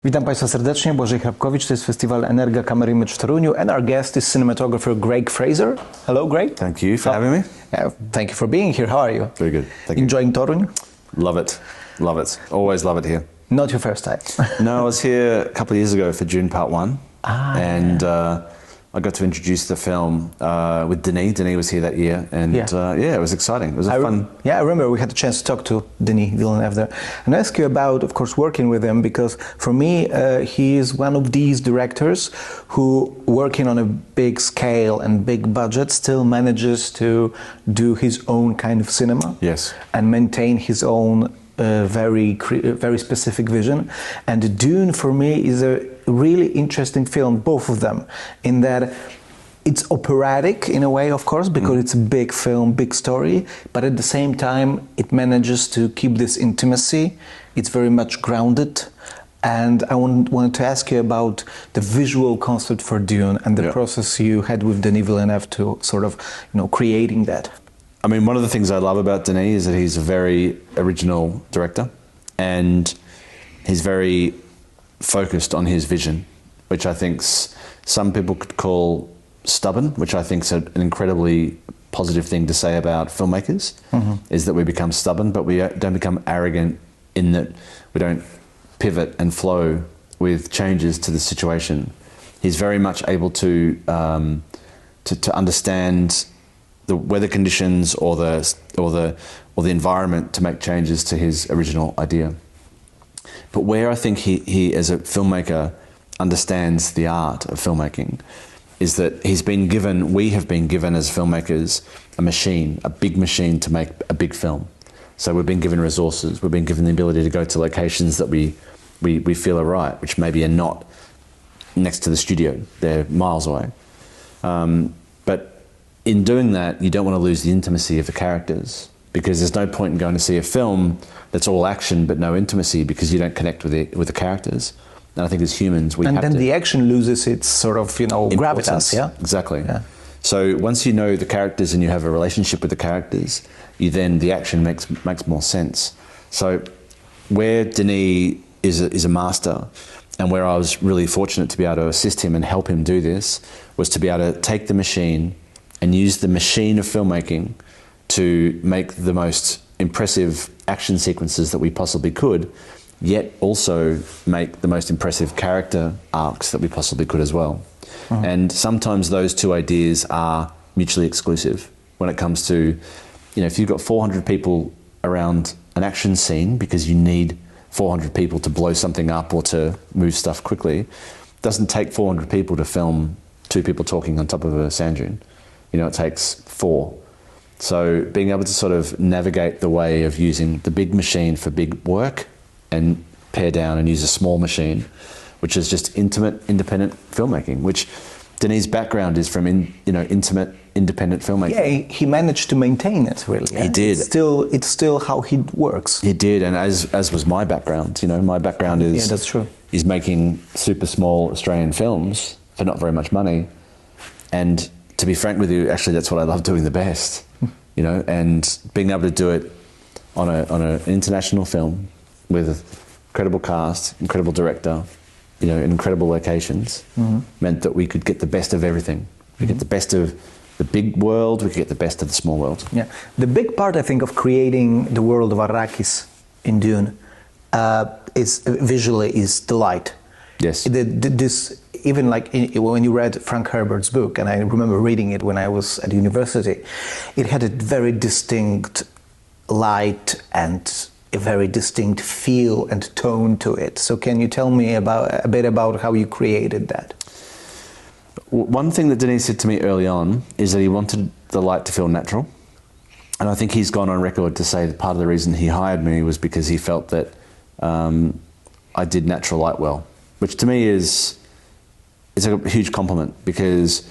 Witam Państwa serdecznie, Błażej Hrabkowicz, to jest festiwal EnergaCAMERIMAGE w Toruniu, and our guest is cinematographer Greig Fraser. Hello, Greig. Thank you for having me. Yeah, thank you for being here. How are you? Very good. Thank you. Enjoying Toruń? Love it. Love it. Always love it here. Not your first time. No, I was here a couple of years ago for Dune Part 1. And I got to introduce the film with Denis. Denis was here that year. And it was exciting. It was fun. Yeah, I remember we had a chance to talk to Denis Villeneuve there. And I ask you about, of course, working with him, because for me, he is one of these directors who, working on a big scale and big budget, still manages to do his own kind of cinema. Yes. And maintain his own very specific vision. And Dune for me is a really interesting film, both of them, in that it's operatic in a way, of course, because it's a big film, big story, but at the same time it manages to keep this intimacy. It's very much grounded. And I wanted to ask you about the visual concept for Dune and the process you had with Denis Villeneuve to sort of, creating that. I mean, one of the things I love about Denis is that he's a very original director, and he's very focused on his vision, which I think some people could call stubborn, which I think is an incredibly positive thing to say about filmmakers, is that we become stubborn, but we don't become arrogant in that we don't pivot and flow with changes to the situation. He's very much able to understand the weather conditions or the environment to make changes to his original idea. But where I think he as a filmmaker understands the art of filmmaking is that we have been given as filmmakers a big machine to make a big film. So we've been given resources, we've been given the ability to go to locations that we feel are right, which maybe are not next to the studio, they're miles away. But in doing that, you don't want to lose the intimacy of the characters, because there's no point in going to see a film that's all action but no intimacy, because you don't connect with the characters. And I think as humans, we have to. And then the action loses its sort of, gravitas, yeah? Exactly. Yeah. So once you know the characters and you have a relationship with the characters, the action makes more sense. So where Denis is a master, and where I was really fortunate to be able to assist him and help him do this, was to be able to take the machine and use the machine of filmmaking to make the most impressive action sequences that we possibly could, yet also make the most impressive character arcs that we possibly could as well. And sometimes those two ideas are mutually exclusive when it comes to, if you've got 400 people around an action scene because you need 400 people to blow something up or to move stuff quickly, it doesn't take 400 people to film two people talking on top of a sand dune. It takes 4. So being able to sort of navigate the way of using the big machine for big work and pare down and use a small machine, which is just intimate, independent filmmaking, which Denis' background is from intimate, independent filmmaking. Yeah, he managed to maintain it, really. Yeah? He did. It's still how he works. He did, and as was my background. My background is that's true. Is making super small Australian films for not very much money, and to be frank with you, actually that's what I love doing the best, and being able to do it on an international film with a incredible cast, incredible director, in incredible locations, meant that we could get the best of everything. We get the best of the big world, we could get the best of the small world. Yeah, the big part, I think, of creating the world of Arrakis in Dune is the light. Yes. Even when you read Frank Herbert's book, and I remember reading it when I was at university, it had a very distinct light and a very distinct feel and tone to it. So can you tell me a bit about how you created that? One thing that Denis said to me early on is that he wanted the light to feel natural. And I think he's gone on record to say that part of the reason he hired me was because he felt that I did natural light well, which to me is a huge compliment, because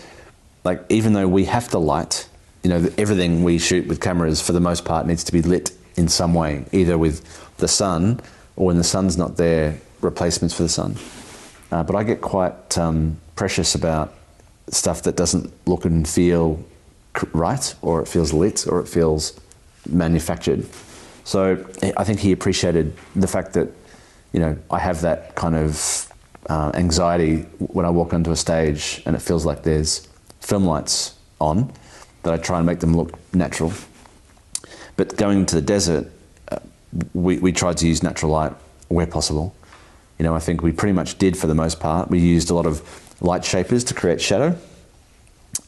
even though we have the light, everything we shoot with cameras for the most part needs to be lit in some way, either with the sun, or when the sun's not there, replacements for the sun. But I get quite precious about stuff that doesn't look and feel right, or it feels lit, or it feels manufactured. So I think he appreciated the fact that you know, I have that kind of anxiety when I walk onto a stage and it feels like there's film lights on, that I try and make them look natural. But going into the desert, we tried to use natural light where possible. You know, I think we pretty much did for the most part. We used a lot of light shapers to create shadow.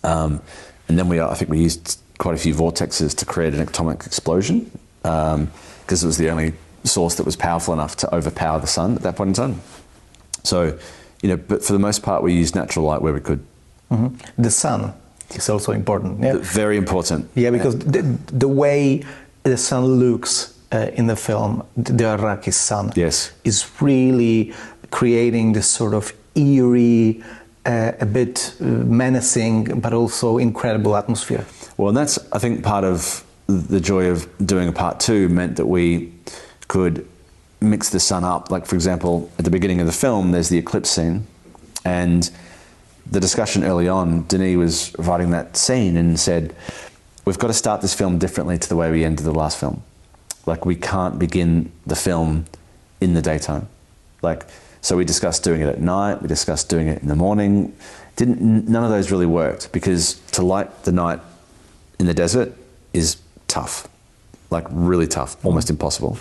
And then I think we used quite a few vortexes to create an atomic explosion, because it was the only source that was powerful enough to overpower the sun at that point in time. So, you know, but for the most part, we used natural light where we could. Mm-hmm. The sun is also important. Yeah, very important. Yeah, because the way the sun looks in the film, the Arrakis sun, yes, is really creating this sort of eerie, a bit menacing, but also incredible atmosphere. Well, and that's, I think, part of the joy of doing a part two meant that we could mix the sun up. Like, for example, at the beginning of the film, there's the eclipse scene, and the discussion early on, Denis was writing that scene and said, we've got to start this film differently to the way we ended the last film. Like, we can't begin the film in the daytime. Like, so we discussed doing it at night, we discussed doing it in the morning. None of those really worked, because to light the night in the desert is tough, like really tough, almost impossible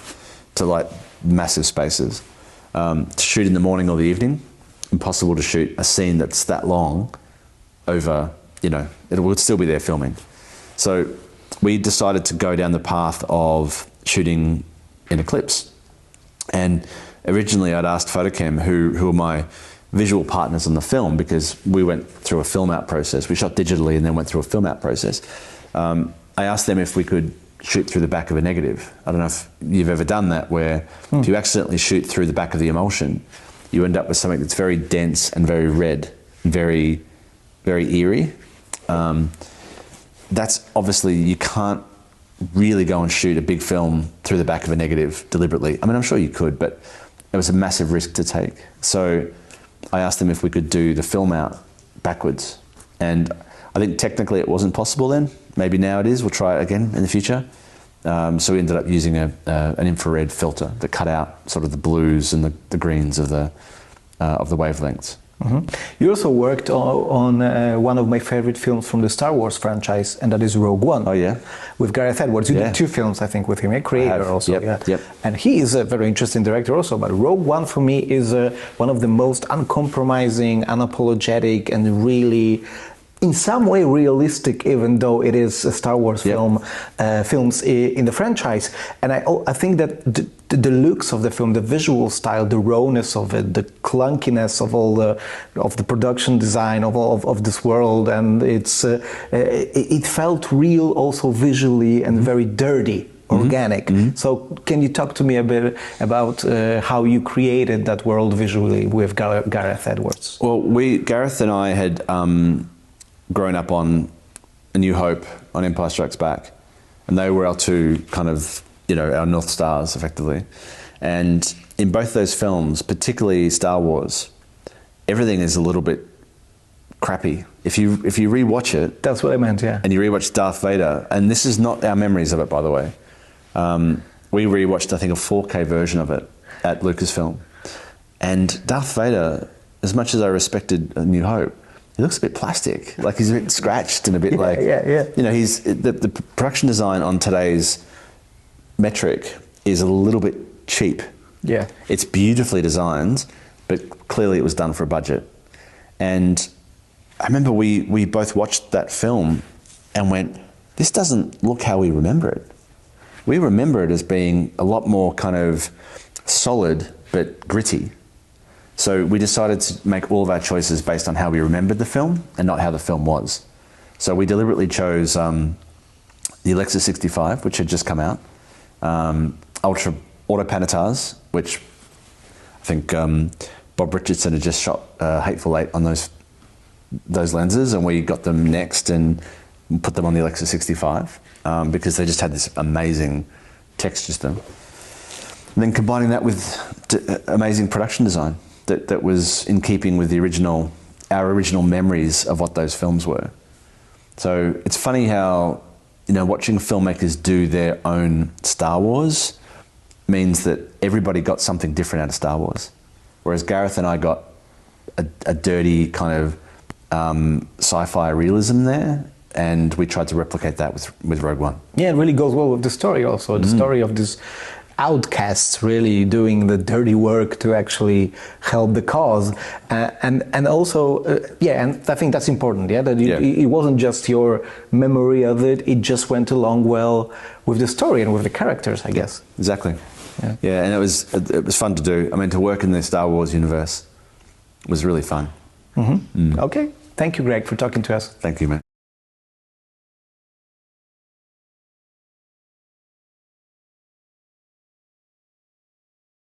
to light massive spaces. To shoot in the morning or the evening, impossible to shoot a scene that's that long over, you know, it would still be there filming. So we decided to go down the path of shooting in eclipse. And originally I'd asked Photochem, who are my visual partners on the film, because we went through a film out process. We shot digitally and then went through a film out process. I asked them if we could shoot through the back of a negative. I don't know if you've ever done that, where if you accidentally shoot through the back of the emulsion, you end up with something that's very dense and very red, very, very eerie. That's obviously, you can't really go and shoot a big film through the back of a negative deliberately. I mean, I'm sure you could, but it was a massive risk to take. So I asked them if we could do the film out backwards. And I think technically it wasn't possible then. Maybe now it is. We'll try it again in the future. So we ended up using an infrared filter that cut out sort of the blues and the greens of the wavelengths. Mm-hmm. You also worked on one of my favorite films from the Star Wars franchise, and that is Rogue One. Oh yeah, with Gareth Edwards. You did 2 films, I think, with him. A creator also. Yep. And he is a very interesting director also. But Rogue One for me is one of the most uncompromising, unapologetic, and really, in some way, realistic, even though it is a Star Wars films in the franchise. And I think that the looks of the film, the visual style, the rawness of it, the clunkiness of all the production design of this world, and it felt real also visually and very dirty. Organic. Mm-hmm. So can you talk to me a bit about how you created that world visually with Gareth Edwards? Well, Gareth and I had grown up on A New Hope, on Empire Strikes Back, and they were our 2 kind of, you know, our North Stars effectively. And in both those films, particularly Star Wars, everything is a little bit crappy. If you rewatch it, that's what I meant, yeah. And you rewatch Darth Vader, and this is not our memories of it, by the way. We rewatched, I think, a 4K version of it at Lucasfilm, and Darth Vader, as much as I respected A New Hope, he looks a bit plastic, like he's a bit scratched and a bit you know, the production design on today's metric is a little bit cheap. Yeah. It's beautifully designed, but clearly it was done for a budget. And I remember we both watched that film and went, this doesn't look how we remember it. We remember it as being a lot more kind of solid, but gritty. So we decided to make all of our choices based on how we remembered the film and not how the film was. So we deliberately chose the Alexa 65, which had just come out, Ultra Auto Panatars, which I think Bob Richardson had just shot Hateful Eight on those lenses, and we got them next and put them on the Alexa 65 because they just had this amazing texture to them. And then combining that with amazing production design that was in keeping with our original memories of what those films were. So it's funny how, you know, watching filmmakers do their own Star Wars means that everybody got something different out of Star Wars. Whereas Gareth and I got a dirty kind of sci-fi realism there, and we tried to replicate that with Rogue One. Yeah, it really goes well with the story also. The story of this outcasts really doing the dirty work to actually help the cause, and also and I think that's important. Yeah, that it wasn't just your memory of it; it just went along well with the story and with the characters, I guess. Exactly. Yeah, and it was fun to do. I mean, to work in the Star Wars universe was really fun. Okay, thank you, Greg, for talking to us. Thank you, mate.